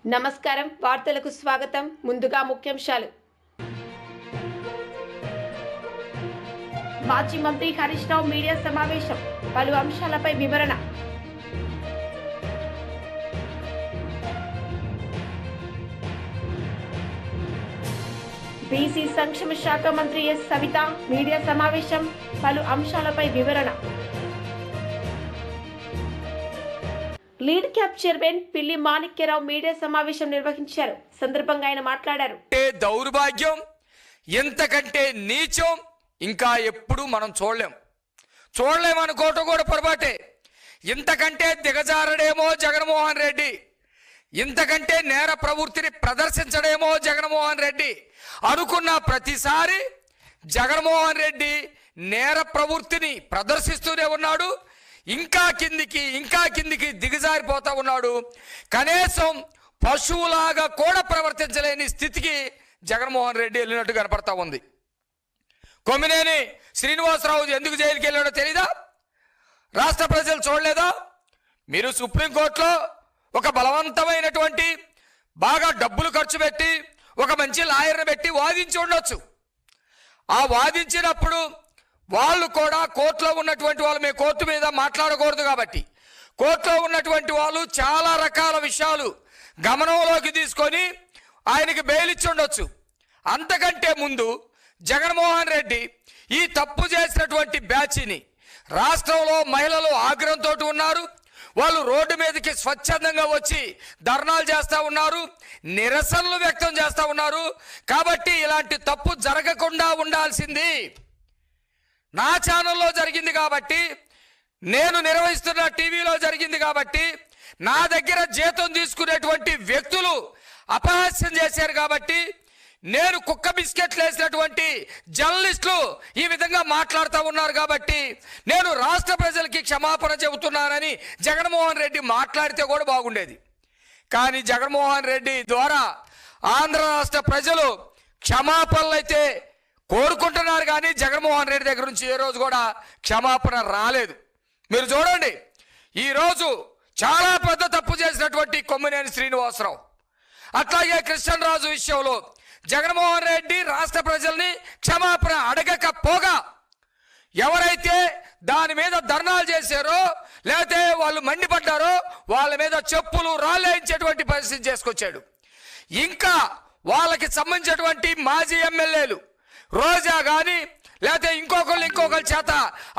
నమస్కారం వార్తలకు స్వాగతం ముందుగా ముఖ్యాంశాలు మాజీ మంత్రి హరీష్ రావు మీడియా సమావేశం పలు అంశాలపై వివరణ బీసీ సంక్షేమ శాఖ మంత్రి ఎస్ సవిత మీడియా సమావేశం పలు అంశాలపై వివరణ లీడ్ క్యాప్ చైర్మన్ పిల్లి మాణిక్యరావు మీడియా సమావేశం నిర్వహించారు. సందర్భంగా ఆయన మాట్లాడారు. దౌర్భాగ్యం ఎంతకంటే నీచం ఇంకా ఎప్పుడు మనం చూడలేం అనుకోవటం కూడా పొరపాటే. ఇంతకంటే దిగజారడేమో జగన్మోహన్ రెడ్డి, ఇంతకంటే నేర ప్రవృత్తిని ప్రదర్శించడేమో జగన్మోహన్ రెడ్డి అనుకున్న ప్రతిసారి జగన్మోహన్ రెడ్డి నేర ప్రవృత్తిని ప్రదర్శిస్తూనే ఉన్నాడు. ఇంకా కిందికి దిగజారిపోతా ఉన్నాడు. కనీసం పశువులాగా కూడా ప్రవర్తించలేని స్థితికి జగన్మోహన్ రెడ్డి వెళ్ళినట్టు కనపడతా ఉంది. కొమ్మినేని శ్రీనివాసరావు ఎందుకు జైలుకి వెళ్ళాడో తెలీదా? రాష్ట్ర ప్రజలు చూడలేదా? మీరు సుప్రీంకోర్టులో ఒక బలవంతమైనటువంటి బాగా డబ్బులు ఖర్చు పెట్టి ఒక మంచి లాయర్ని పెట్టి వాదించి ఉండొచ్చు. ఆ వాదించినప్పుడు వాళ్ళు కూడా కోర్టులో ఉన్నటువంటి వాళ్ళు, మేము కోర్టు మీద మాట్లాడకూడదు కాబట్టి కోర్టులో ఉన్నటువంటి వాళ్ళు చాలా రకాల విషయాలు గమనంలోకి తీసుకొని ఆయనకి బెయిల్ ఇచ్చి ఉండొచ్చు. అంతకంటే ముందు జగన్మోహన్ రెడ్డి ఈ తప్పు చేసినటువంటి బ్యాచ్ని, రాష్ట్రంలో మహిళలు ఆగ్రహంతో ఉన్నారు, వాళ్ళు రోడ్డు మీదకి స్వచ్ఛందంగా వచ్చి ధర్నాలు చేస్తూ ఉన్నారు, నిరసనలు వ్యక్తం చేస్తూ ఉన్నారు. కాబట్టి ఇలాంటి తప్పు జరగకుండా ఉండాల్సింది నా ఛానల్లో జరిగింది కాబట్టి, నేను నిర్వహిస్తున్న టీవీలో జరిగింది కాబట్టి, నా దగ్గర జీతం తీసుకునేటువంటి వ్యక్తులు అపహాస్యం చేశారు కాబట్టి, నేను కుక్క బిస్కెట్లు వేసినటువంటి జర్నలిస్టులు ఈ విధంగా మాట్లాడుతూ ఉన్నారు కాబట్టి నేను రాష్ట్ర ప్రజలకి క్షమాపణ చెబుతున్నానని జగన్మోహన్ రెడ్డి మాట్లాడితే కూడా బాగుండేది. కానీ జగన్మోహన్ రెడ్డి ద్వారా ఆంధ్ర రాష్ట్ర ప్రజలు క్షమాపణలు అయితే కోరుకుంటున్నారు, కానీ జగన్మోహన్ రెడ్డి దగ్గర నుంచి ఏ రోజు కూడా క్షమాపణ రాలేదు. మీరు చూడండి, ఈరోజు చాలా పెద్ద తప్పు చేసినటువంటి కొమ్మినేని శ్రీనివాసరావు, అట్లాగే కృష్ణన్ రాజు విషయంలో జగన్మోహన్ రెడ్డి రాష్ట్ర ప్రజల్ని క్షమాపణ అడగకపోగా ఎవరైతే దాని మీద ధర్నాలు చేశారో లేకపోతే వాళ్ళు మండిపడ్డారో వాళ్ళ మీద చెప్పులు రాలేయించేటువంటి పరిస్థితి చేసుకొచ్చాడు. ఇంకా వాళ్ళకి సంబంధించినటువంటి మాజీ ఎమ్మెల్యేలు రోజా కానీ లేకపోతే ఇంకొకరి చేత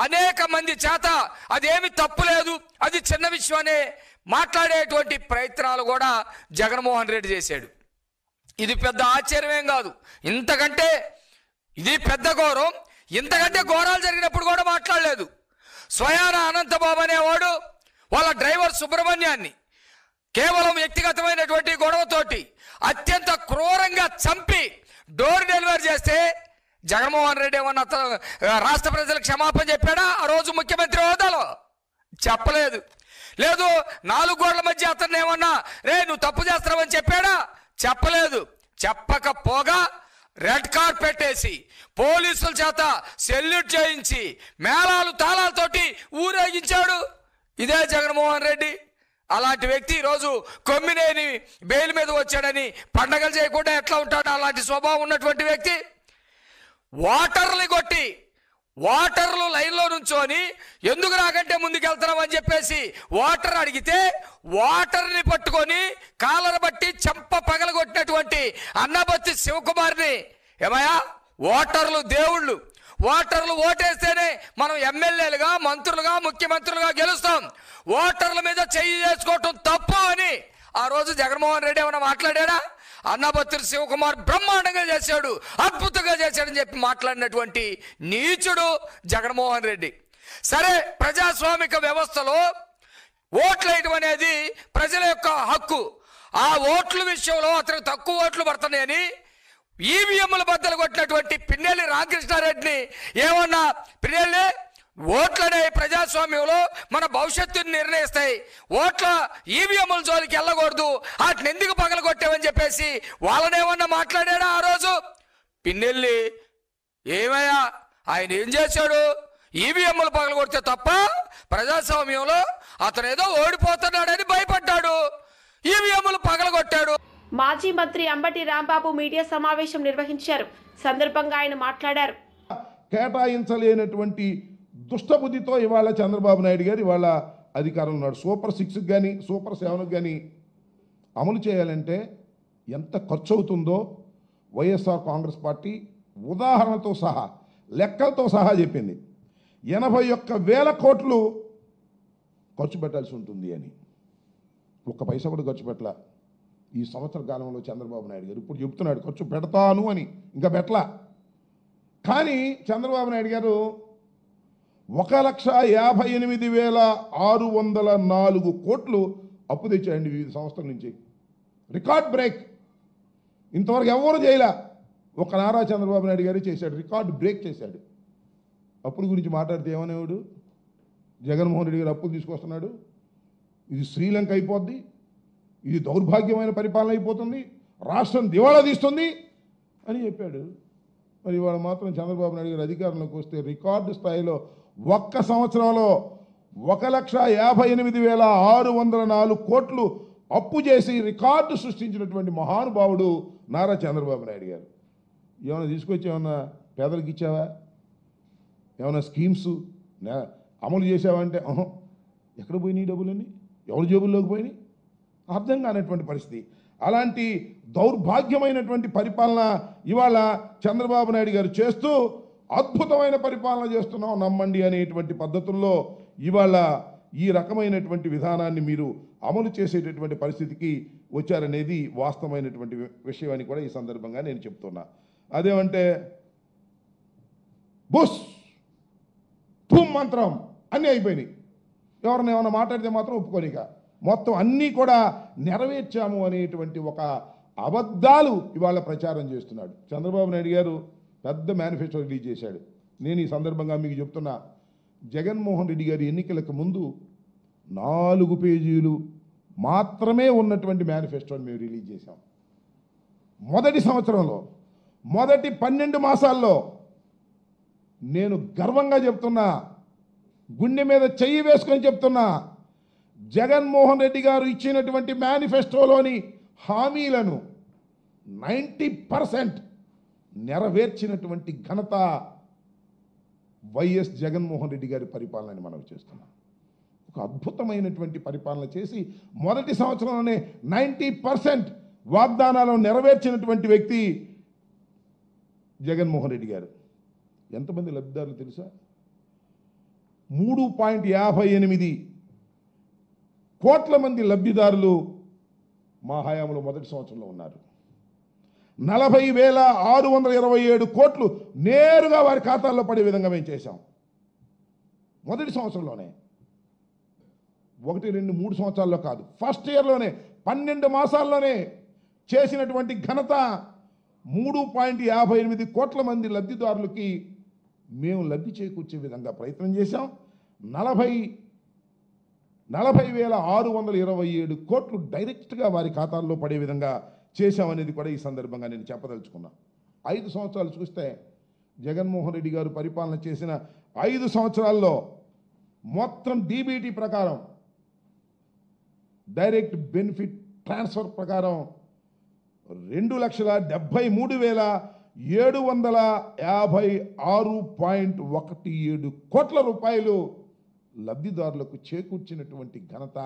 అనేక మంది చేత అదేమి తప్పు లేదు, అది చిన్న విషయం అనే మాట్లాడేటువంటి ప్రయత్నాలు కూడా జగన్మోహన్ రెడ్డి చేశాడు. ఇది పెద్ద ఆశ్చర్యమేం కాదు, ఇంతకంటే ఇది పెద్ద ఘోరం. ఇంతకంటే ఘోరాలు జరిగినప్పుడు కూడా మాట్లాడలేదు. స్వయాన అనంతబాబు అనేవాడు వాళ్ళ డ్రైవర్ సుబ్రహ్మణ్యాన్ని కేవలం వ్యక్తిగతమైనటువంటి గొడవతోటి అత్యంత క్రూరంగా చంపి డోర్ డెలివరీ చేస్తే జగన్మోహన్ రెడ్డి ఏమన్నా రాష్ట్ర ప్రజలకు క్షమాపణ చెప్పాడా? ఆ రోజు ముఖ్యమంత్రి హోదాలో చెప్పలేదు. లేదు, 4 గోడల మధ్య అతన్ని ఏమన్నా రే నువ్వు తప్పు చేస్తున్నావని చెప్పాడా? చెప్పలేదు. చెప్పకపోగా రెడ్ కార్పెట్ వేసి పోలీసుల చేత సెల్యూట్ చేయించి మేళాలు తాళాలతోటి ఊరేగించాడు ఇదే జగన్మోహన్ రెడ్డి. అలాంటి వ్యక్తి ఈరోజు కొమ్మినేని బెయిల్ మీద వచ్చాడని పండగలు చేయకుండా ఎట్లా ఉంటాడు? అలాంటి స్వభావం ఉన్నటువంటి వ్యక్తి వాటర్లు కొట్టి వాటర్లు లైన్లో నుంచోని ఎందుకు నాకంటే ముందుకెళ్తున్నామని చెప్పేసి వాటర్ అడిగితే వాటర్ని పట్టుకొని కాలర బట్టి చెంప పగలగొట్టినటువంటి అన్నబత్తి శివకుమార్ని ఏమయ్యా, వాటర్లు దేవుళ్ళు, వాటర్లు ఓటేస్తేనే మనం ఎమ్మెల్యేలుగా మంత్రులుగా ముఖ్యమంత్రులుగా గెలుస్తాం, ఓటర్ల మీద చెయ్యి చేసుకోవటం తప్పు అని ఆ రోజు జగన్మోహన్ రెడ్డి ఏమైనా మాట్లాడాడా? అన్నబత్తి శివకుమార్ బ్రహ్మాండంగా చేశాడు, అద్భుతంగా చేశాడని చెప్పి మాట్లాడినటువంటి నీచుడు జగన్మోహన్ రెడ్డి. సరే, ప్రజాస్వామిక వ్యవస్థలో ఓట్లు వేయడం అనేది ప్రజల యొక్క హక్కు. ఆ ఓట్ల విషయంలో అతనికి తక్కువ ఓట్లు పడుతున్నాయని ఈవీఎంల బద్దలు కొట్టినటువంటి పిన్నెల్లి రామకృష్ణారెడ్డిని ఏమన్నా, పిన్నెల్లి ఓట్లనే ప్రజాస్వామ్యంలో మన భవిష్యత్తుని నిర్ణయిస్తాయి, ఓట్ల ఈవీఎంల జోలికి వెళ్ళకూడదు, వాటిని ఎందుకు పగలగొట్టామని చెప్పేసి వాళ్ళనేమన్నా మాట్లాడాడా? ఆ రోజు పిన్నెల్లి ఏమయ్యా, ఆయన ఏం చేశాడు? ఈవీఎంలు పగలగొడితే తప్ప ప్రజాస్వామ్యంలో అతను ఏదో ఓడిపోతున్నాడని భయపడ్డాడు, ఈవీఎంలు పగలగొట్టాడు. మాజీ మంత్రి అంబటి రాంబాబు మీడియా సమావేశం నిర్వహించారు. సందర్భంగా ఆయన మాట్లాడారు. కేటాయించలేనటువంటి దుష్టబుద్ధితో ఇవాళ చంద్రబాబు నాయుడు గారు ఇవాళ అధికారంలో ఉన్నాడు. సూపర్ 6 కానీ సూపర్ 7 కానీ అమలు చేయాలంటే ఎంత ఖర్చు అవుతుందో వైఎస్ఆర్ కాంగ్రెస్ పార్టీ ఉదాహరణతో సహా లెక్కలతో సహా చెప్పింది. 81,000 కోట్లు ఖర్చు పెట్టాల్సి ఉంటుంది అని. ఒక్క పైసా కూడా ఖర్చు పెట్టలా ఈ సంవత్సర కాలంలో చంద్రబాబు నాయుడు గారు. ఇప్పుడు చెప్తున్నాడు ఖర్చు పెడతాను అని, ఇంకా పెట్టలా. కానీ చంద్రబాబు నాయుడు గారు 1,58,604 కోట్లు అప్పు తెచ్చాయండి వివిధ సంవత్సరాల నుంచి. Record break. ఇంతవరకు ఎవరు చేయలే. ఒక నారా చంద్రబాబు నాయుడు గారే చేశాడు, రికార్డ్ బ్రేక్ చేశాడు. అప్పుల గురించి మాట్లాడితే ఏమనేవాడు, జగన్మోహన్ రెడ్డి గారు అప్పులు తీసుకొస్తున్నాడు, ఇది శ్రీలంక అయిపోద్ది, ఇది దౌర్భాగ్యమైన పరిపాలన అయిపోతుంది, రాష్ట్రం దివాళా తీస్తుంది అని చెప్పాడు. మరి ఇవాళ మాత్రం చంద్రబాబు నాయుడు గారు అధికారంలోకి వస్తే రికార్డు స్థాయిలో ఒక్క సంవత్సరంలో 1,58,604 కోట్లు అప్పు చేసి రికార్డు సృష్టించినటువంటి మహానుభావుడు నారా చంద్రబాబు నాయుడు గారు. ఏమైనా తీసుకొచ్చి ఏమన్నా పేదలకు ఇచ్చావా, ఏమైనా స్కీమ్స్ అమలు చేసావంటే ఎక్కడ పోయినాయి డబ్బులన్నీ, ఎవరి జేబుల్లోకి పోయినాయి, అర్థం కానటువంటి పరిస్థితి. అలాంటి దౌర్భాగ్యమైనటువంటి పరిపాలన ఇవాళ చంద్రబాబు నాయుడు గారు చేస్తూ అద్భుతమైన పరిపాలన చేస్తున్నాం నమ్మండి అనేటువంటి పద్ధతుల్లో ఇవాళ ఈ రకమైనటువంటి విధానాన్ని మీరు అమలు చేసేటటువంటి పరిస్థితికి వచ్చారనేది వాస్తవమైనటువంటి విషయం అని కూడా ఈ సందర్భంగా నేను చెప్తున్నా. అదేమంటే బుస్ ధూమ్ మంత్రం అన్నీ అయిపోయినాయి. ఎవరిని ఏమైనా మాట్లాడితే మాత్రం ఒప్పుకోనిక మొత్తం అన్నీ కూడా నెరవేర్చాము అనేటువంటి ఒక అబద్ధాలు ఇవాళ ప్రచారం చేస్తున్నాడు చంద్రబాబు నాయుడు గారు. పెద్ద మేనిఫెస్టో రిలీజ్ చేశాడు. నేను ఈ సందర్భంగా మీకు చెప్తున్నా, జగన్మోహన్ రెడ్డి గారి ఎన్నికలకు ముందు 4 పేజీలు మాత్రమే ఉన్నటువంటి మేనిఫెస్టోని మేము రిలీజ్ చేశాం. మొదటి సంవత్సరంలో మొదటి 12 మాసాల్లో నేను గర్వంగా చెప్తున్నా, గుండె మీద చెయ్యి వేసుకొని చెప్తున్నా, జగన్మోహన్ రెడ్డి గారు ఇచ్చినటువంటి మేనిఫెస్టోలోని హామీలను 90% నెరవేర్చినటువంటి ఘనత వైఎస్ జగన్మోహన్ రెడ్డి గారి పరిపాలనని మనం చేస్తున్నాం. ఒక అద్భుతమైనటువంటి పరిపాలన చేసి మొదటి సంవత్సరంలోనే 90% వాగ్దానాలను నెరవేర్చినటువంటి వ్యక్తి జగన్మోహన్ రెడ్డి గారు. ఎంతమంది లబ్ధిదారులు తెలుసా? 3.58 కోట్ల మంది లబ్ధిదారులు మా హయాంలో మొదటి సంవత్సరంలో ఉన్నారు. 40,627 కోట్లు నేరుగా వారి ఖాతాల్లో పడే విధంగా మేము చేశాం మొదటి సంవత్సరంలోనే. 1, 2, 3 సంవత్సరాల్లో కాదు, ఫస్ట్ ఇయర్లోనే 12 మాసాల్లోనే చేసినటువంటి ఘనత 3.58 కోట్ల మంది లబ్ధిదారులకి మేము లబ్ధి చేకూర్చే విధంగా ప్రయత్నం చేశాం. 40,627 కోట్లు డైరెక్ట్గా వారి ఖాతాల్లో పడే విధంగా చేశామనేది కూడా ఈ సందర్భంగా నేను చెప్పదలుచుకున్నా. 5 సంవత్సరాలు చూస్తే జగన్మోహన్ రెడ్డి గారు పరిపాలన చేసిన 5 సంవత్సరాల్లో మొత్తం డీబీటీ ప్రకారం, డైరెక్ట్ బెనిఫిట్ ట్రాన్స్ఫర్ ప్రకారం 2,73,756.17 కోట్ల రూపాయలు లబ్ధిదారులకు చేకూర్చినటువంటి ఘనత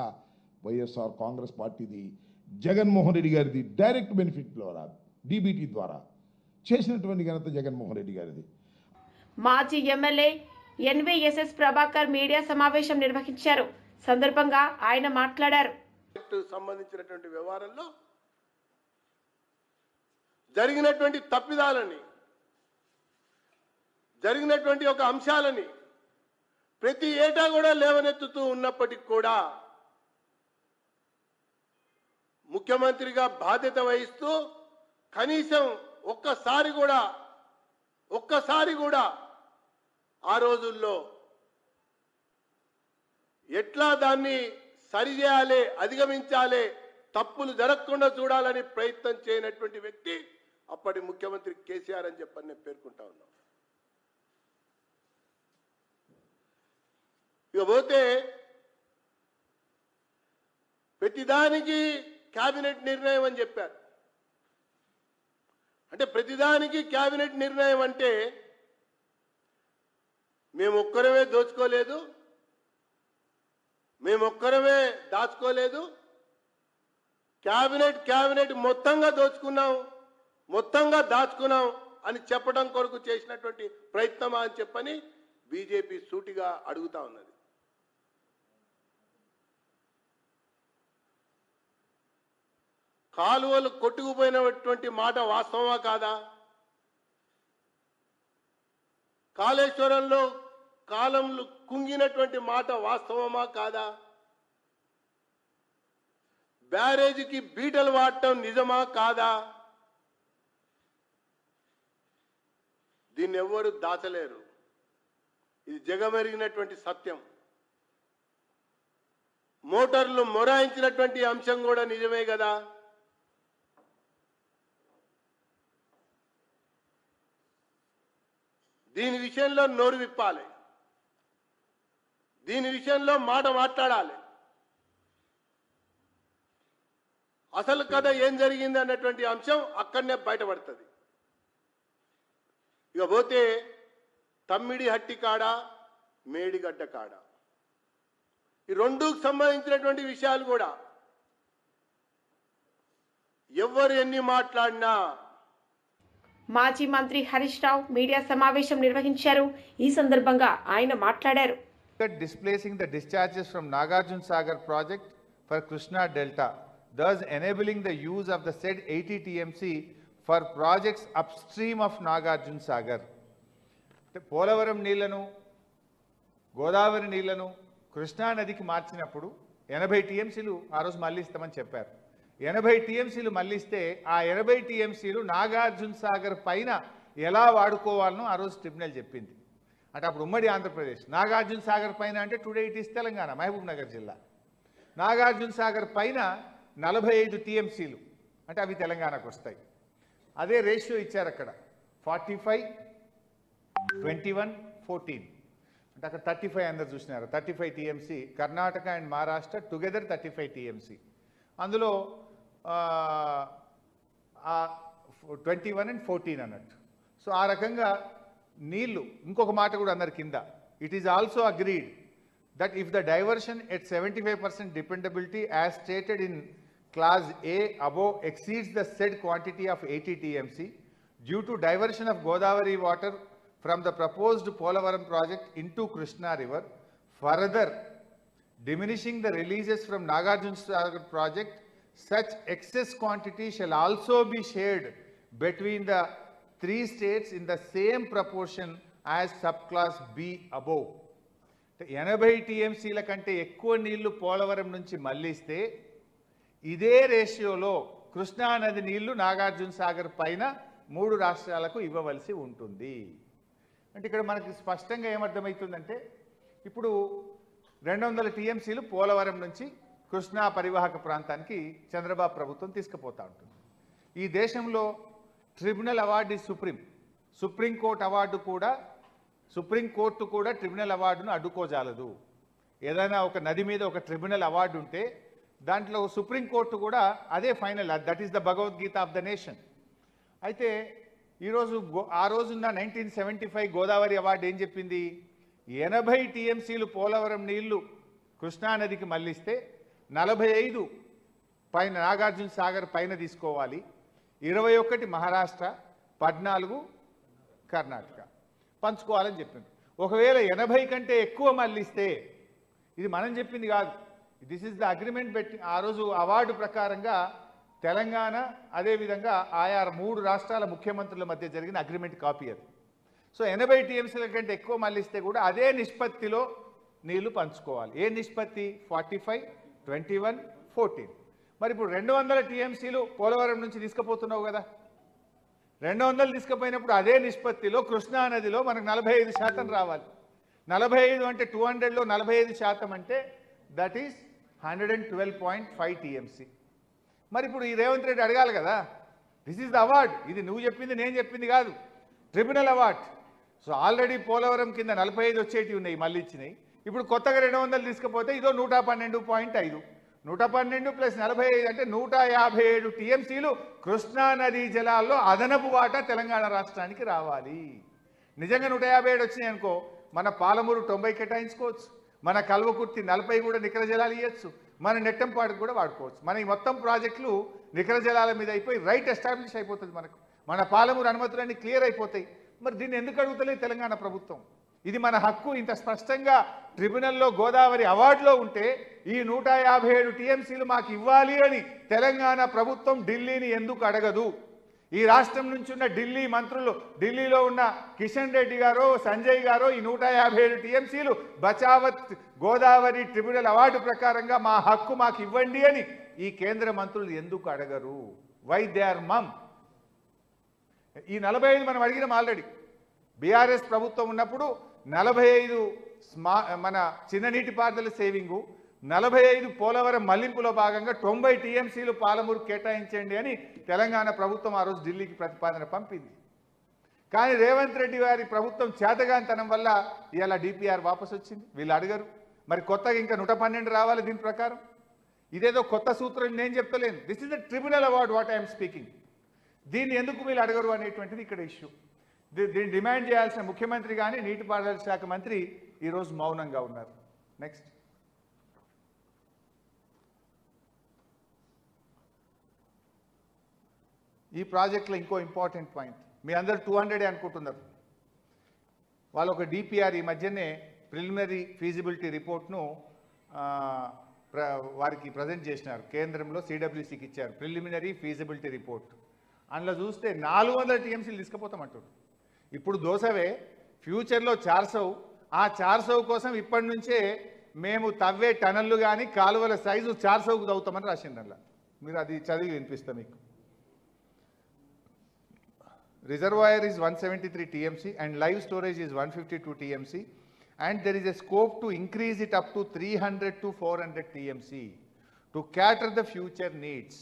వైఎస్ఆర్ కాంగ్రెస్ పార్టీది, జగన్మోహన్ రెడ్డి గారిది. డైరెక్ట్ బెనిఫిట్ ద్వారా డీబీటీ ద్వారా చేసినటువంటి ఘనత జగన్మోహన్ రెడ్డి గారిది. మాజీ ఎమ్మెల్యే ఎన్వీఎస్ఎస్ ప్రభాకర్ మీడియా సమావేశం నిర్వహించారు. సందర్భంగా ఆయన మాట్లాడారు. సంబంధించినటువంటి వ్యవహారంలో జరిగినటువంటి తప్పిదాలని, జరిగినటువంటి ఒక అంశాలని ప్రతి ఏటా కూడా లేవనెత్తుతూ ఉన్నప్పటికీ కూడా ముఖ్యమంత్రిగా బాధ్యత వహిస్తూ కనీసం ఒక్కసారి కూడా ఆ రోజుల్లో ఎట్లా దాన్ని సరిచేయాలి, అధిగమించాలి, తప్పులు జరగకుండా చూడాలని ప్రయత్నం చేయనటువంటి వ్యక్తి అప్పటి ముఖ్యమంత్రి కేసీఆర్ అని చెప్పని నేను పేర్కొంటా ఉన్నాను. ఇకపోతే ప్రతిదానికి కేబినెట్ నిర్ణయం అని చెప్పారు. అంటే ప్రతిదానికి కేబినెట్ నిర్ణయం అంటే మేము ఒక్కరమే దోచుకోలేదు, మేము ఒక్కరమే దాచుకోలేదు, కేబినెట్ మొత్తంగా దోచుకున్నాం, మొత్తంగా దాచుకున్నాం అని చెప్పడం కొరకు చేసినటువంటి ప్రయత్నమా అని చెప్పని బీజేపీ సూటిగా అడుగుతా ఉన్నది. కాలువలు కొట్టుకుపోయినటువంటి మాట వాస్తవమా కాదా? కాళేశ్వరంలో కాలంలో కుంగినటువంటి మాట వాస్తవమా కాదా? బ్యారేజీకి బీటలు వాడటం నిజమా కాదా? దీన్ని ఎవ్వరు దాచలేరు. ఇది జగమెరిగినటువంటి సత్యం. మోటార్లు మొరాయించినటువంటి అంశం కూడా నిజమే కదా. దీని విషయంలో నోరు విప్పాలి, దీని విషయంలో మాట మాట్లాడాలి. అసలు కథ ఏం జరిగింది అన్నటువంటి అంశం అక్కడనే బయటపడుతుంది. ఇక పోతే తమ్మిడి హట్టి కాడ, మేడిగడ్డ కాడ, ఈ రెండుకు సంబంధించినటువంటి విషయాలు కూడా ఎవరు ఎన్ని మాట్లాడినా మాజీ మంత్రి హరీష్ రావు మీడియా సమావేశం నిర్వహించారు. ఈ సందర్భంగా ఆయన మాట్లాడారు. Displacing the discharges from Nagarjuna Sagar project for Krishna Delta, thus enabling the use of the said 80 TMC for projects upstream of Nagarjuna Sagar. Polavaram నీళ్లను, గోదావరి నీళ్లను కృష్ణా నదికి మార్చినప్పుడు 80 టీఎంసీలు ఆ రోజు మళ్ళీ ఇస్తామని చెప్పారు. 80 టీఎంసీలు మళ్ళిస్తే ఆ 80 టీఎంసీలు నాగార్జున సాగర్ పైన ఎలా వాడుకోవాలనో ఆ రోజు ట్రిబ్యునల్ చెప్పింది. అంటే అప్పుడు ఉమ్మడి ఆంధ్రప్రదేశ్, నాగార్జున సాగర్ పైన అంటే today it is Telangana, Mahabubnagar జిల్లా. నాగార్జున సాగర్ పైన 45 టీఎంసీలు అంటే అవి తెలంగాణకు వస్తాయి. అదే రేషియో ఇచ్చారు అక్కడ, 45, 21, 14. అంటే అక్కడ 35 అందరు చూసినారు. 35 TMC Karnataka and Maharashtra together 35 TMC. అందులో 21 and 14 అన్నట్టు. సో ఆ రకంగా నీళ్లు. ఇంకొక మాట కూడా అన్నారు కింద, it is also agreed that if the diversion at 75% dependability as stated in class A above exceeds the said quantity of 80 TMC due to diversion of Godavari water from the proposed Polavaram project into Krishna river, further diminishing the releases from Nagarjuna Sagar project, such excess quantity shall also be shared between the 3 states in the same proportion as subclass B above. 80 TMCల కంటే ఎక్కువ నీళ్లు పోలవరం నుంచి మళ్లిస్తే ఇదే రేషియోలో కృష్ణా నది నీళ్లు నాగార్జున సాగర్ పైన 3 రాష్ట్రాలకు ఇవ్వవలసి ఉంటుంది. అంటే ఇక్కడ మనకి స్పష్టంగా ఏమర్థమవుతుందంటే, ఇప్పుడు 200 టీఎంసీలు పోలవరం నుంచి కృష్ణా పరివాహక ప్రాంతానికి చంద్రబాబు ప్రభుత్వం తీసుకుపోతూ ఉంటుంది. ఈ దేశంలో ట్రిబ్యునల్ అవార్డు సుప్రీం, సుప్రీంకోర్టు కూడా ట్రిబ్యునల్ అవార్డును అడ్డుకోజాలదు. ఏదైనా ఒక నది మీద ఒక ట్రిబ్యునల్ అవార్డు ఉంటే దాంట్లో సుప్రీంకోర్టు కూడా అదే final, that is the Bhagavad Gita of the nation. అయితే ఈరోజు ఆ రోజున్న 1975 గోదావరి అవార్డు ఏం చెప్పింది? 80 టీఎంసీలు పోలవరం నీళ్లు కృష్ణానదికి మళ్లిస్తే 45 పైన నాగార్జున సాగర్ పైన తీసుకోవాలి, 21 మహారాష్ట్ర, 14 కర్ణాటక పంచుకోవాలని చెప్పింది. ఒకవేళ 80 కంటే ఎక్కువ మళ్లిస్తే, ఇది మనం చెప్పింది కాదు, దిస్ ఈజ్ ద అగ్రిమెంట్ పెట్టి ఆ రోజు అవార్డు ప్రకారంగా తెలంగాణ అదేవిధంగా ఆయా 3 రాష్ట్రాల ముఖ్యమంత్రుల మధ్య జరిగిన అగ్రిమెంట్ కాపీ అది. సో 80 టీఎంసీల కంటే ఎక్కువ మళ్లిస్తే కూడా అదే నిష్పత్తిలో నీళ్లు పంచుకోవాలి. ఏ నిష్పత్తి? 45, 21, 14. మరి ఇప్పుడు 200 టీఎంసీలు పోలవరం నుంచి తీసుకుపోతున్నావు కదా, 200 తీసుకుపోయినప్పుడు అదే నిష్పత్తిలో కృష్ణా నదిలో మనకు 45% రావాలి. 45 అంటే 200లో 45% అంటే దట్ ఈస్ 112.5 టీఎంసీ. మరి ఇప్పుడు ఈ రేవంత్ రెడ్డి అడగాలి కదా, దిస్ ఈజ్ ద అవార్డ్, ఇది నువ్వు చెప్పింది నేను చెప్పింది కాదు, tribunal award. So already Polavaram కింద 45 వచ్చేటివి ఉన్నాయి, మళ్ళీ ఇచ్చినాయి. ఇప్పుడు కొత్తగా 200 తీసుకుపోతే ఇదో 112.5, 112 + 45 అంటే 157 టీఎంసీలు కృష్ణా నదీ జలాల్లో అదనపు వాటా తెలంగాణ రాష్ట్రానికి రావాలి. నిజంగా 157 వచ్చినాయి అనుకో, మన పాలమూరు 90 కేటాయించుకోవచ్చు, మన కల్వకుర్తి 40 కూడా నికర జలాలు ఇవ్వచ్చు, మన నెట్టంపాడుకు కూడా వాడుకోవచ్చు. మన ఈ మొత్తం ప్రాజెక్టులు నికర జలాల మీద అయిపోయి రైట్ ఎస్టాబ్లిష్ అయిపోతుంది. మన పాలమూరు అనుమతులన్నీ క్లియర్ అయిపోతాయి. మరి దీన్ని ఎందుకు అడుగుతలేదు తెలంగాణ ప్రభుత్వం? ఇది మన హక్కు. ఇంత స్పష్టంగా ట్రిబ్యునల్లో గోదావరి అవార్డులో ఉంటే ఈ 157 టీఎంసీలు మాకు ఇవ్వాలి అని తెలంగాణ ప్రభుత్వం ఢిల్లీని ఎందుకు అడగదు? ఈ రాష్ట్రం నుంచి ఉన్న ఢిల్లీ మంత్రులు, ఢిల్లీలో ఉన్న కిషన్ రెడ్డి గారు, సంజయ్ గారు ఈ 157 టీఎంసీలు బచావత్ గోదావరి ట్రిబ్యునల్ అవార్డు ప్రకారంగా మా హక్కు మాకు ఇవ్వండి అని ఈ కేంద్ర మంత్రులు ఎందుకు అడగరు? వై దే ఆర్ మమ్? ఈ 45 మనం అడిగినాం ఆల్రెడీ. బీఆర్ఎస్ ప్రభుత్వం ఉన్నప్పుడు 45 మన చిన్న నీటిపారుదల సేవింగు, 45 పోలవరం మళ్లింపులో భాగంగా 90 టీఎంసీలు పాలమూరు కేటాయించండి అని తెలంగాణ ప్రభుత్వం ఆ రోజు ఢిల్లీకి ప్రతిపాదన పంపింది. కానీ రేవంత్ రెడ్డి గారి ప్రభుత్వం చేతగానితనం వల్ల ఇవాళ డిపిఆర్ వాపసు వచ్చింది. వీళ్ళు అడగరు. మరి కొత్తగా ఇంకా 112 రావాలి దీని ప్రకారం. ఇదేదో కొత్త సూత్రం నేను చెప్తలేను. This is the tribunal award what I'm speaking. దీన్ని ఎందుకు వీళ్ళు అడగరు అనేటువంటిది ఇక్కడ ఇష్యూ. దీన్ని డిమాండ్ చేయాల్సిన ముఖ్యమంత్రి కానీ నీటిపారుదల శాఖ మంత్రి ఈరోజు మౌనంగా ఉన్నారు. నెక్స్ట్. ఈ ప్రాజెక్ట్లో ఇంకో ఇంపార్టెంట్ పాయింట్, మీ అందరు 200 అనుకుంటున్నారు. వాళ్ళు ఒక డిపిఆర్ ఈ మధ్యనే ప్రిలిమినరీ ఫీజిబిలిటీ రిపోర్ట్ను వారికి ప్రజెంట్ చేసినారు. కేంద్రంలో సిడబ్ల్యూసికి ఇచ్చారు ప్రిలిమినరీ ఫీజిబిలిటీ రిపోర్ట్. అందులో చూస్తే 400 టీఎంసీలు తీసుకుపోతామంటారు. ఇప్పుడు దోసవే, ఫ్యూచర్లో 400. ఆ 400 కోసం ఇప్పటి నుంచే మేము తవ్వే టనళ్ళు కానీ కాలువల సైజు 400కు తవ్వుతామని రాసిందల్లా. మీరు అది చదివి వినిపిస్తాం మీకు. Reservoir is 173 TMC and live storage is 152 TMC and there is a scope to increase it up to 300 to 400 TMC to cater the future needs.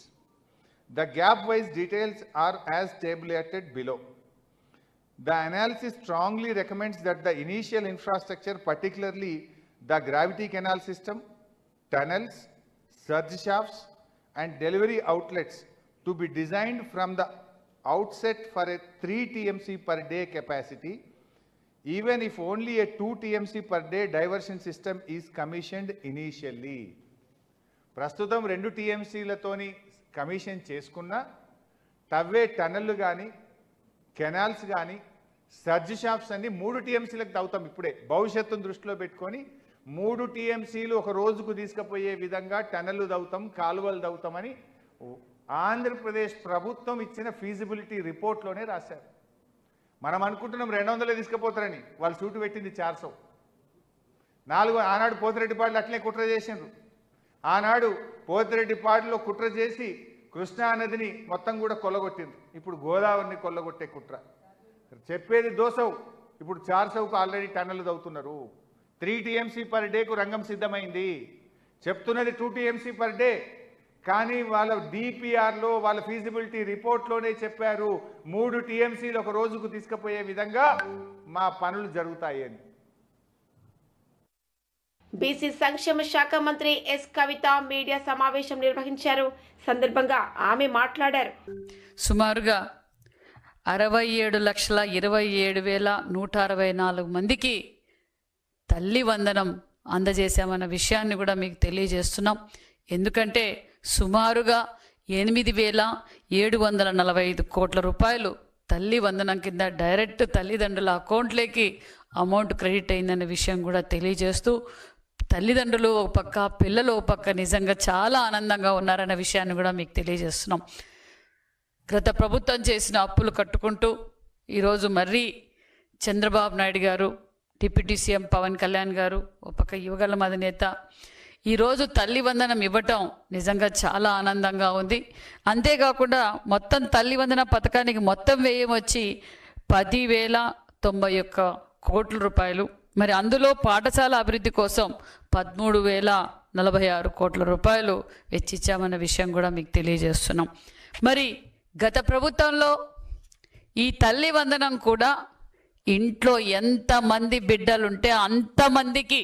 The gap-wise details are as tabulated below. The analysis strongly recommends that the initial infrastructure, particularly the gravity canal system, tunnels, surge shafts and delivery outlets to be designed from the outset for a 3 TMC per day capacity, even if only a 2 TMC per day diversion system is commissioned initially. ప్రస్తుతం 2 TMCలతోని commission చేసుకున్న తవ్వే టన్నెళ్ళు కానీ canals కానీ surge shops అన్ని 3 TMCలకు తవ్వుతాం. ఇప్పుడే భవిష్యత్తును దృష్టిలో పెట్టుకొని 3 TMCలు ఒక రోజుకు తీసుకుపోయే విధంగా టన్నెళ్ళు తవ్వుతాం, కాలువలు తవ్వుతామని ఆంధ్రప్రదేశ్ ప్రభుత్వం ఇచ్చిన ఫీజిబిలిటీ రిపోర్ట్లోనే రాశారు. మనం అనుకుంటున్నాం 200 తీసుకుపోతారని, వాళ్ళు సూటు పెట్టింది 400. ఆనాడు పోతిరెడ్డిపాడులో అట్లే కుట్ర చేసిండ్రు. ఆనాడు పోతిరెడ్డిపాడులో కుట్ర చేసి కృష్ణా నదిని మొత్తం కూడా కొల్లగొట్టిండ్రు. ఇప్పుడు గోదావరిని కొల్లగొట్టే కుట్ర. చెప్పేది దోసవు, ఇప్పుడు 400కు ఆల్రెడీ టన్నెలు తవ్వుతున్నారు. 3 TMC పర్ డేకు రంగం సిద్ధమైంది. చెప్తున్నది 2 TMC పర్ డే. కానీ వాళ్ళ డిపిఆర్లో వాళ్ళ ఫీజిబిలిటీ రిపోర్ట్లోనే చెప్పారు 3 TMCలు ఒక రోజుకు తీసుకుపోయే విధంగా మా పనులు జరుగుతాయి అని. బీసీ సంక్షేమ శాఖ మంత్రి ఎస్ కవిత మీడియా సమావేశం నిర్వహించారు. సందర్భంగా ఆమె మాట్లాడారు. సుమారుగా 67,27,164 మందికి తల్లి వందనం అందజేశామన్న విషయాన్ని కూడా మీకు తెలియజేస్తున్నాం. ఎందుకంటే సుమారుగా 8,745 కోట్ల రూపాయలు తల్లి వందనం కింద డైరెక్ట్ తల్లిదండ్రుల అకౌంట్లోకి అమౌంట్ క్రెడిట్ అయిందన్న విషయం కూడా తెలియజేస్తూ, తల్లిదండ్రులు ఒక పక్క, పిల్లలు ఒక పక్క నిజంగా చాలా ఆనందంగా ఉన్నారన్న విషయాన్ని కూడా మీకు తెలియజేస్తున్నాం. గత ప్రభుత్వం చేసిన అప్పులు కట్టుకుంటూ ఈరోజు మర్రి చంద్రబాబు నాయుడు గారు, డిప్యూటీ సీఎం పవన్ కళ్యాణ్ గారు, ఒక పక్క యువగళం అధినేత ఈరోజు తల్లి వందనం ఇవ్వటం నిజంగా చాలా ఆనందంగా ఉంది. అంతేకాకుండా మొత్తం తల్లి వందన పథకానికి మొత్తం వ్యయం వచ్చి 10,091 కోట్ల రూపాయలు. మరి అందులో పాఠశాల అభివృద్ధి కోసం 13,046 కోట్ల రూపాయలు వెచ్చించామన్న విషయం కూడా మీకు తెలియజేస్తున్నాం. మరి గత ప్రభుత్వంలో ఈ తల్లి వందనం కూడా ఇంట్లో ఎంతమంది బిడ్డలుంటే అంతమందికి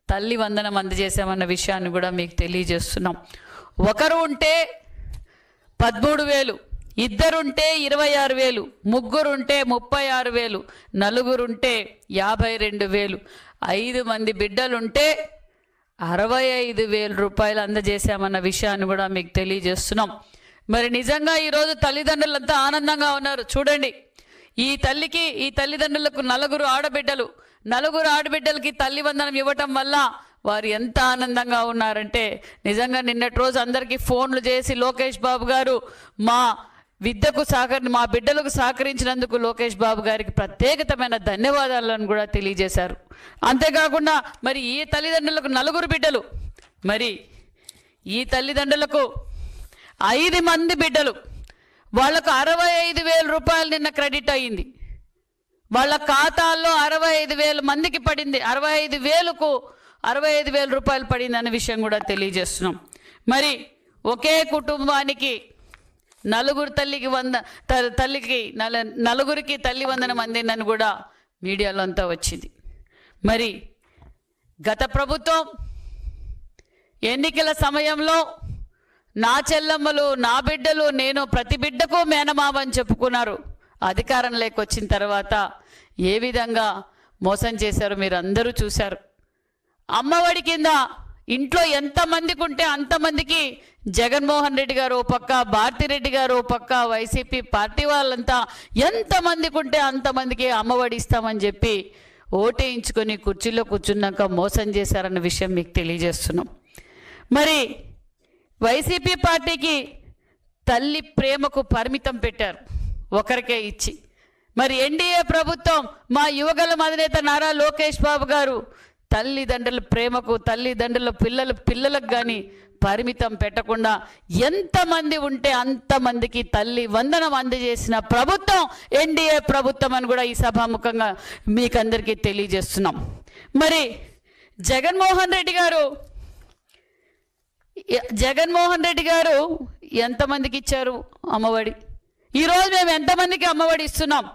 తల్లి వందనం అందజేసామన్న విషయాన్ని కూడా మీకు తెలియజేస్తున్నాం. ఒకరు ఉంటే 13,000, ఇద్దరుంటే 26,000, ముగ్గురుంటే 36,000, నలుగురుంటే 52,000, 5 మంది బిడ్డలుంటే 65,000 రూపాయలు అందజేశామన్న విషయాన్ని కూడా మీకు తెలియజేస్తున్నాం. మరి నిజంగా ఈరోజు తల్లిదండ్రులంతా ఆనందంగా ఉన్నారు. చూడండి, ఈ తల్లిదండ్రులకు 4 ఆడబిడ్డలు, 4 ఆడబిడ్డలకి తల్లి వందనం ఇవ్వటం వల్ల వారు ఎంత ఆనందంగా ఉన్నారంటే నిజంగా నిన్నటి రోజు అందరికీ ఫోన్లు చేసి లోకేష్ బాబు గారు మా బిడ్డలకు సహకరించినందుకు లోకేష్ బాబు గారికి ప్రత్యేకమైన ధన్యవాదాలను కూడా తెలియజేశారు. అంతేకాకుండా మరి ఈ తల్లిదండ్రులకు 4 బిడ్డలు, మరి ఈ తల్లిదండ్రులకు 5 మంది బిడ్డలు, వాళ్లకు 65,000 రూపాయలు నిన్న క్రెడిట్ అయ్యింది. వాళ్ళ ఖాతాల్లో 65,000 మందికి పడింది. 65,000 రూపాయలు పడింది అనే విషయం కూడా తెలియజేస్తున్నాం. మరి ఒకే కుటుంబానికి నలుగురికి తల్లి వందనం అందిందని కూడా మీడియాలో అంతా వచ్చింది. మరి గత ప్రభుత్వం ఎన్నికల సమయంలో నా చెల్లమ్మలు, నా బిడ్డలు, నేను ప్రతి బిడ్డకు మేనమామ అని చెప్పుకున్నారు. అధికారంలోకి వచ్చిన తర్వాత ఏ విధంగా మోసం చేశారో మీరు అందరూ చూశారు. అమ్మఒడి కింద ఇంట్లో ఎంతమందికి ఉంటే అంతమందికి జగన్మోహన్ రెడ్డి గారు ఓ పక్క, భారతిరెడ్డి గారు ఓ పక్క, వైసీపీ పార్టీ వాళ్ళంతా ఎంతమందికి ఉంటే అంతమందికి అమ్మఒడి ఇస్తామని చెప్పి ఓటేయించుకొని కుర్చీలో కూర్చున్నాక మోసం చేశారన్న విషయం మీకు తెలియజేస్తున్నాం. మరి వైసీపీ పార్టీకి తల్లి ప్రేమకు పరిమితం పెట్టారు, ఒకరికే ఇచ్చి. మరి ఎన్డీఏ ప్రభుత్వం మా యువగలం అధినేత నారా లోకేష్ బాబు గారు తల్లిదండ్రుల ప్రేమకు, తల్లిదండ్రుల పిల్లలకు కానీ పరిమితం పెట్టకుండా ఎంతమంది ఉంటే అంతమందికి తల్లి వందనం అందజేసిన ప్రభుత్వం ఎన్డీఏ ప్రభుత్వం అని కూడా ఈ సభాముఖంగా మీకు అందరికీ తెలియజేస్తున్నాం. మరి జగన్మోహన్ రెడ్డి గారు ఎంతమందికి ఇచ్చారు అమ్మఒడి? ఈరోజు మేము ఎంతమందికి అమ్మఒడి ఇస్తున్నాం?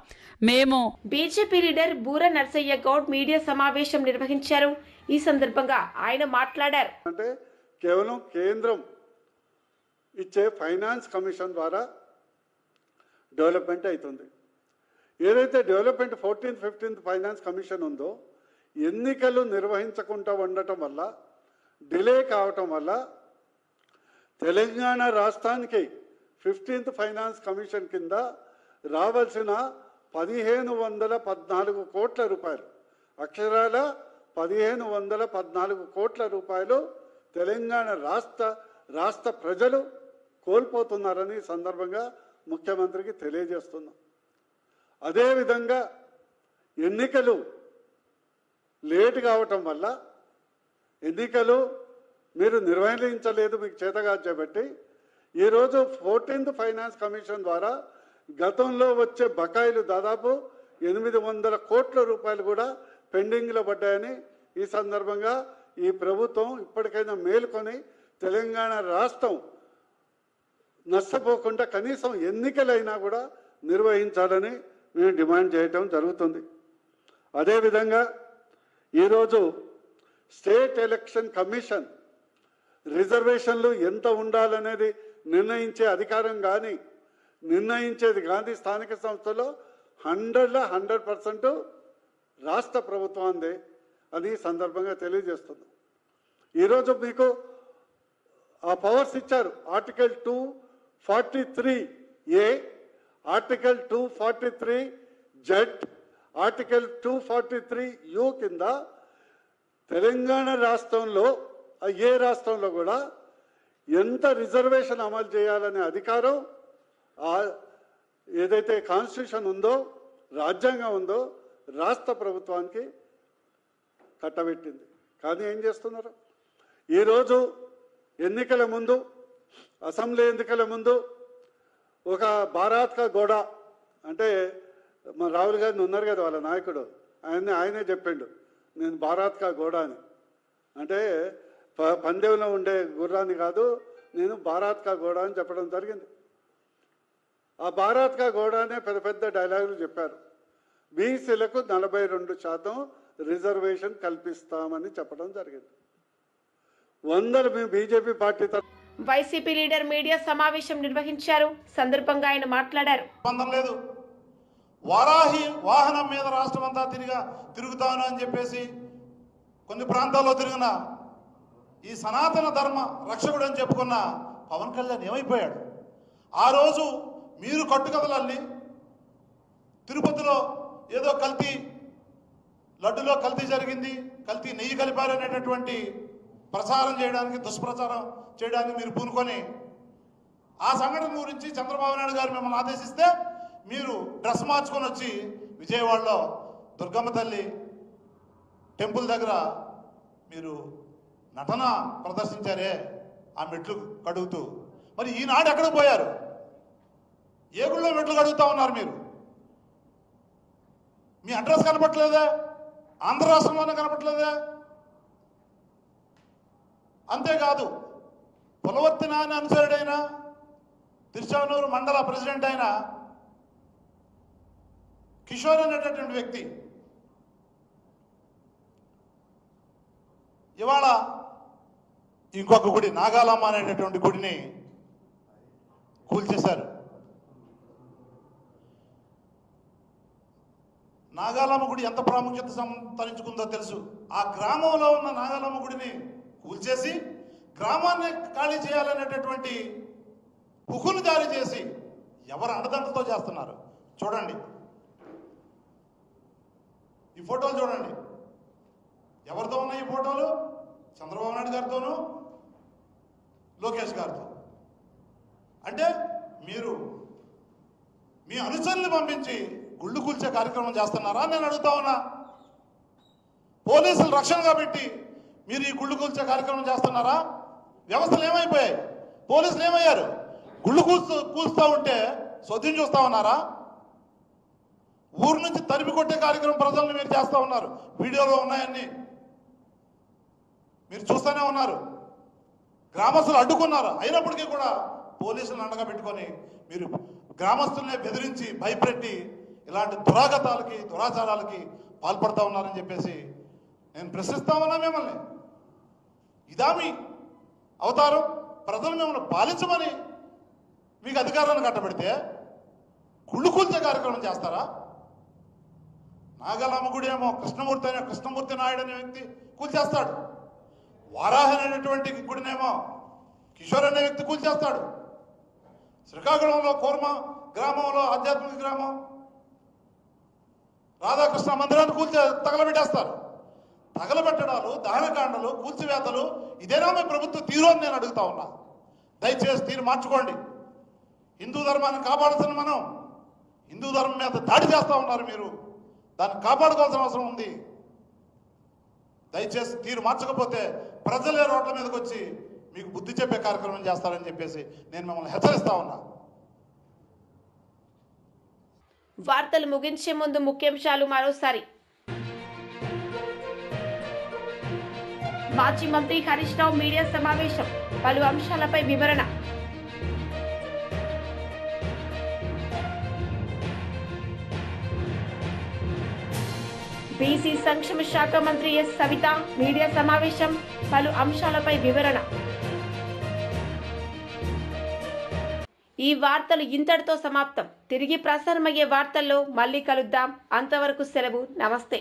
మేము బీజేపీ లీడర్ బూర నర్సయ్య గౌడ్ మీడియా సమావేశం నిర్వహించారు. ఈ సందర్భంగా ఆయన మాట్లాడారు. అంటే కేవలం కేంద్రం ఇచ్చే ఫైనాన్స్ కమిషన్ ద్వారా డెవలప్మెంట్ అవుతుంది. ఏదైతే development 14th, 15th finance commission ఉందో ఎన్నికలు నిర్వహించకుండా ఉండటం వల్ల, డిలే కావటం వల్ల తెలంగాణ రాష్ట్రానికి 15th ఫైనాన్స్ కమిషన్ కింద రావాల్సిన 1,514 కోట్ల రూపాయలు, అక్షరాల 1,514 కోట్ల రూపాయలు తెలంగాణ రాష్ట్ర ప్రజలు కోల్పోతున్నారని సందర్భంగా ముఖ్యమంత్రికి తెలియజేస్తున్నాం. అదేవిధంగా ఎన్నికలు లేట్ కావటం వల్ల, ఎన్నికలు మీరు నిర్వహించలేదు, మీకు చేతగా చేపట్టి ఈరోజు 14th ఫైనాన్స్ కమిషన్ ద్వారా గతంలో వచ్చే బకాయిలు దాదాపు 800 కోట్ల రూపాయలు కూడా పెండింగ్లో పడ్డాయని ఈ సందర్భంగా ఈ ప్రభుత్వం ఇప్పటికైనా మేలుకొని తెలంగాణ రాష్ట్రం నష్టపోకుండా కనీసం ఎన్నికలైనా కూడా నిర్వహించాలని మేము డిమాండ్ చేయటం జరుగుతుంది. అదేవిధంగా ఈరోజు స్టేట్ ఎలక్షన్ కమిషన్ రిజర్వేషన్లు ఎంత ఉండాలనేది నిర్ణయించే అధికారం కానీ, నిర్ణయించేది గాంధీ స్థానిక సంస్థలో 100% రాష్ట్ర ప్రభుత్వాందే అని సందర్భంగా తెలియజేస్తుంది. ఈరోజు మీకు ఆ పవర్స్ ఇచ్చారు. Article 243A, article 243Z, article 243U కింద తెలంగాణ రాష్ట్రంలో ఏ రాష్ట్రంలో కూడా ఎంత రిజర్వేషన్ అమలు చేయాలనే అధికారం ఏదైతే కాన్స్టిట్యూషన్ ఉందో, రాజ్యాంగం ఉందో రాష్ట్ర ప్రభుత్వానికి కట్టబెట్టింది. కానీ ఏం చేస్తున్నారు? ఈరోజు ఎన్నికల ముందు, అసెంబ్లీ ఎన్నికల ముందు ఒక భారత్ కా గోడా అంటే మన రాహుల్ గాంధీ ఉన్నారు కదా వాళ్ళ నాయకుడు, ఆయనే చెప్పిండు నేను భారత్ కా గోడా అని. అంటే పందెంలో ఉండే గుర్రాన్ని కాదు, నేను భారత్ కా గోడా అని చెప్పడం జరిగింది. ఆ భారత్ కా గోడానే పెద్ద పెద్ద డైలాగులు చెప్పారు. బీసీలకు 42% రిజర్వేషన్ కల్పిస్తామని చెప్పడం జరిగింది. 100 మేము BJP party YCP leader media సమావేశం నిర్వహించారు. సందర్భంగా ఆయన మాట్లాడారు. సంబంధం లేదు, వారాహి వాహనం మీద రాష్ట్రం అంతా తిరుగుతాను అని చెప్పేసి కొన్ని ప్రాంతాల్లో తిరిగిన ఈ సనాతన ధర్మ రక్షకుడు అని చెప్పుకున్న పవన్ కళ్యాణ్ ఏమైపోయాడు? ఆ రోజు మీరు కట్టుకథలల్లి తిరుపతిలో ఏదో కల్తీ లడ్డులో కల్తీ జరిగింది, కల్తీ నెయ్యి కలిపారు అనేటటువంటి ప్రచారం చేయడానికి, దుష్ప్రచారం చేయడానికి మీరు పూనుకొని ఆ సంఘటన గురించి చంద్రబాబు నాయుడు గారు మిమ్మల్ని ఆదేశిస్తే మీరు డ్రెస్ మార్చుకొని వచ్చి విజయవాడలో దుర్గమ్మ తల్లి టెంపుల్ దగ్గర మీరు నటన ప్రదర్శించారే ఆ మెట్లు కడుగుతూ. మరి ఈనాడు ఎక్కడికి పోయారు? ఏ గుళ్ళో మెట్లు కడుగుతా ఉన్నారు మీరు? మీ అడ్రస్ కనపట్లేదే? ఆంధ్ర రాష్ట్రంలోనే కనపట్లేదే? అంతేకాదు, పులవర్తి నాని అనుసరుడైన తిరుచానూరు మండల ప్రెసిడెంట్ అయిన కిషోర్ అనేటటువంటి వ్యక్తి ఇవాళ ఇంకొక గుడి, నాగాలమ్మ అనేటటువంటి గుడిని కూల్చేశారు. నాగాలమ్మ గుడి ఎంత ప్రాముఖ్యత సంతరించుకుందో తెలుసు. ఆ గ్రామంలో ఉన్న నాగాలమ్మ గుడిని కూల్చేసి గ్రామాన్ని ఖాళీ చేయాలనేటటువంటి హుకును జారీ చేసి ఎవరు అండదండతో చేస్తున్నారు చూడండి. ఈ ఫోటోలు చూడండి. ఎవరితో ఉన్నాయి ఈ ఫోటోలు? చంద్రబాబు నాయుడు గారితోనూ లోకేష్ గారితో. అంటే మీరు మీ అనుచరుల్ని పంపించి గుళ్ళు కూల్చే కార్యక్రమం చేస్తున్నారా నేను అడుగుతా ఉన్నా. పోలీసులు రక్షణగా పెట్టి మీరు ఈ గుళ్ళు కూల్చే కార్యక్రమం చేస్తున్నారా? వ్యవస్థలు ఏమైపోయాయి? పోలీసులు ఏమయ్యారు? గుళ్ళు కూల్స్తూ ఉంటే సొద్దుని చూస్తా ఉన్నారా? ఊరు నుంచి తరిమి కొట్టే కార్యక్రమం ప్రజలను మీరు చేస్తూ ఉన్నారు. వీడియోలో ఉన్నాయన్నీ మీరు చూస్తూనే ఉన్నారు. గ్రామస్తులు అడ్డుకున్నారు, అయినప్పటికీ కూడా పోలీసులను అండగా పెట్టుకొని మీరు గ్రామస్తుల్నే బెదిరించి భయపెట్టి ఇలాంటి దురాగతాలకి దురాచారాలకి పాల్పడతా ఉన్నారని చెప్పేసి నేను ప్రశ్నిస్తా ఉన్నా మిమ్మల్ని. ఇదా మీ అవతారం? ప్రజలు మిమ్మల్ని పాలించమని మీకు అధికారాన్ని కట్టబెడితే గుళ్ళు కూల్చే కార్యక్రమం చేస్తారా? నాగాలమ్మ గుడి ఏమో కృష్ణమూర్తి నాయుడు అనే వ్యక్తి కూల్చేస్తాడు. వారాహి అనేటువంటి గుడినేమో కిషోర్ అనే వ్యక్తి కూల్చేస్తాడు. శ్రీకాకుళంలో కోర్మ గ్రామంలో ఆధ్యాత్మిక గ్రామం రాధాకృష్ణ మందిరాన్ని తగలబెట్టేస్తారు. తగలబెట్టడాలు, దహనకాండలు, కూల్చివేతలు ఇదేనా మీ ప్రభుత్వ తీరు అని నేను అడుగుతా ఉన్నా. దయచేసి తీరు మార్చుకోండి. హిందూ ధర్మాన్ని కాపాడాల్సిన మనం హిందూ ధర్మం మీద దాడి చేస్తూ ఉన్నారు. మీరు దాన్ని కాపాడుకోవాల్సిన అవసరం ఉంది. దయచేసి తీరు మార్చకపోతే ప్రజలే రోడ్ల మీదకి వచ్చి మీకు బుద్ధి చెప్పే కార్యక్రమం చేస్తారని చెప్పేసి నేను మిమ్మల్ని హెచ్చరిస్తా ఉన్నా. వార్తలు ముగించే ముందు ముఖ్యాంశాలు మరోసారి. మాజీ మంత్రి హరీష్ రావు మీడియా సమావేశం, పలు అంశాలపై వివరణ. బీసీ సంక్షేమ శాఖ మంత్రి ఎస్ సవిత మీడియా సమావేశం, పలు అంశాలపై వివరణ. ఈ వార్తలు ఇంతటితో సమాప్తం. తిరిగి ప్రసారమయ్యే వార్తల్లో మళ్ళీ కలుద్దాం. అంతవరకు సెలవు. నమస్తే.